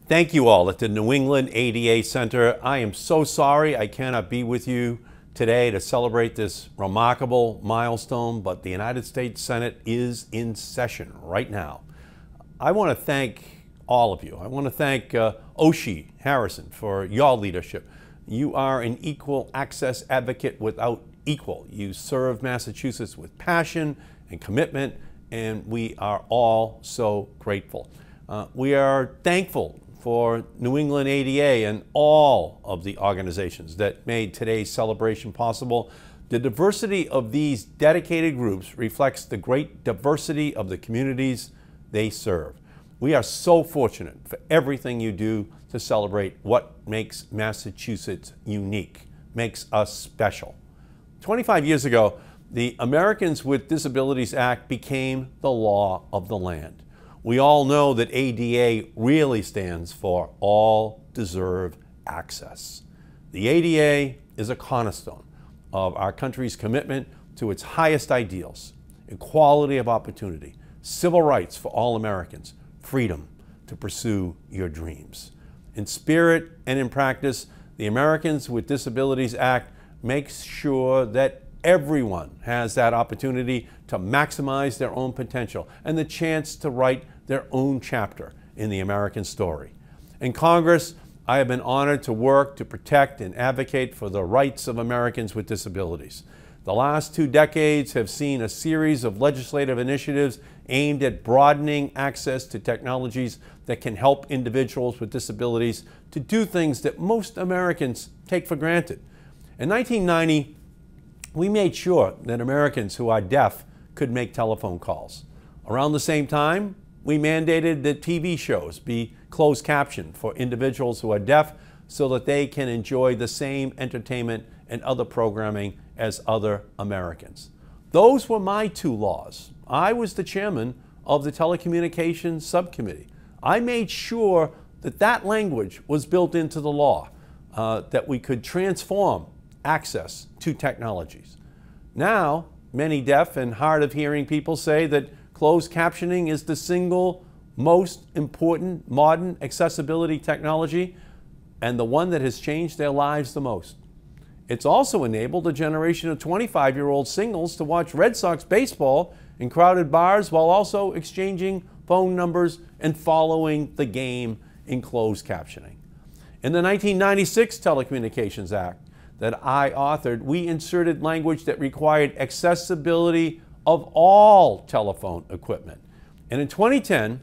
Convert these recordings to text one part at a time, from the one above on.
Thank you all at the New England ADA Center. I am so sorry I cannot be with you today to celebrate this remarkable milestone, but the United States Senate is in session right now. I want to thank all of you. I want to thank Oshie Harrison for your leadership. You are an equal access advocate without equal. You serve Massachusetts with passion and commitment, and we are all so grateful. We are thankful for New England ADA and all of the organizations that made today's celebration possible. The diversity of these dedicated groups reflects the great diversity of the communities they serve. We are so fortunate for everything you do to celebrate what makes Massachusetts unique, makes us special. 25 years ago, the Americans with Disabilities Act became the law of the land. We all know that ADA really stands for All Deserve Access. The ADA is a cornerstone of our country's commitment to its highest ideals: equality of opportunity, civil rights for all Americans, freedom to pursue your dreams. In spirit and in practice, the Americans with Disabilities Act makes sure that everyone has that opportunity to maximize their own potential and the chance to write their own chapter in the American story. In Congress, I have been honored to work to protect and advocate for the rights of Americans with disabilities. The last 2 decades have seen a series of legislative initiatives aimed at broadening access to technologies that can help individuals with disabilities to do things that most Americans take for granted. In 1990, we made sure that Americans who are deaf could make telephone calls. Around the same time, we mandated that TV shows be closed captioned for individuals who are deaf so that they can enjoy the same entertainment and other programming as other Americans. Those were my 2 laws. I was the chairman of the Telecommunications Subcommittee. I made sure that that language was built into the law, that we could transform access to technologies. Now, many deaf and hard of hearing people say that closed captioning is the single most important modern accessibility technology and the one that has changed their lives the most. It's also enabled a generation of 25-year-old singles to watch Red Sox baseball in crowded bars while also exchanging phone numbers and following the game in closed captioning. In the 1996 Telecommunications Act that I authored, we inserted language that required accessibility of all telephone equipment. And in 2010,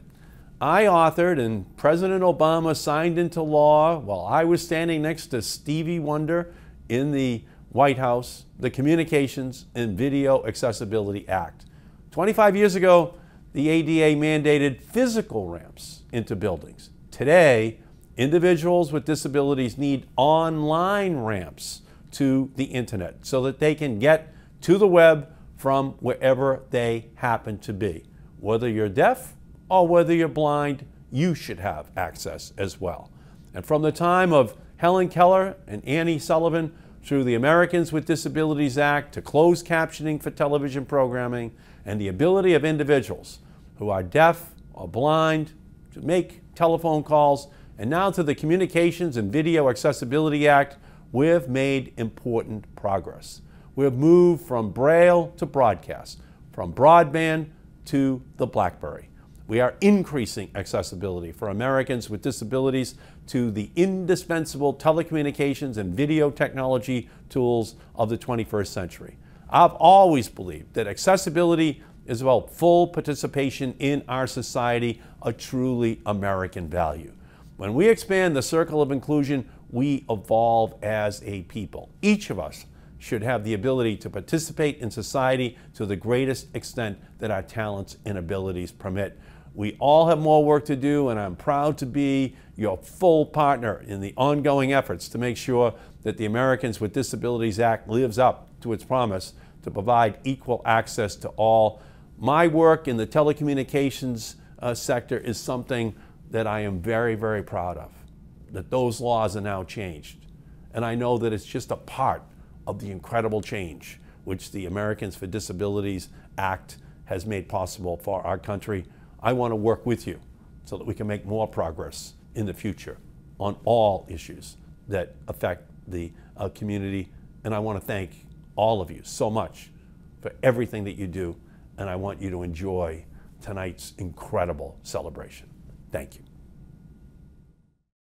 I authored and President Obama signed into law while I was standing next to Stevie Wonder in the White House, the Communications and Video Accessibility Act. 25 years ago, the ADA mandated physical ramps into buildings. Today, individuals with disabilities need online ramps to the internet so that they can get to the web from wherever they happen to be. Whether you're deaf or whether you're blind, you should have access as well. And from the time of Helen Keller and Annie Sullivan through the Americans with Disabilities Act to closed captioning for television programming and the ability of individuals who are deaf or blind to make telephone calls, and now to the Communications and Video Accessibility Act, we've made important progress. We've moved from Braille to broadcast, from broadband to the BlackBerry. We are increasing accessibility for Americans with disabilities to the indispensable telecommunications and video technology tools of the 21st century. I've always believed that accessibility is about full participation in our society, a truly American value. When we expand the circle of inclusion, we evolve as a people. Each of us should have the ability to participate in society to the greatest extent that our talents and abilities permit. We all have more work to do, and I'm proud to be your full partner in the ongoing efforts to make sure that the Americans with Disabilities Act lives up to its promise to provide equal access to all. My work in the telecommunications sector is something that I am very, very proud of, that those laws are now changed. And I know that it's just a part of the incredible change which the Americans for Disabilities Act has made possible for our country. I want to work with you so that we can make more progress in the future on all issues that affect the community. And I want to thank all of you so much for everything that you do, and I want you to enjoy tonight's incredible celebration. Thank you.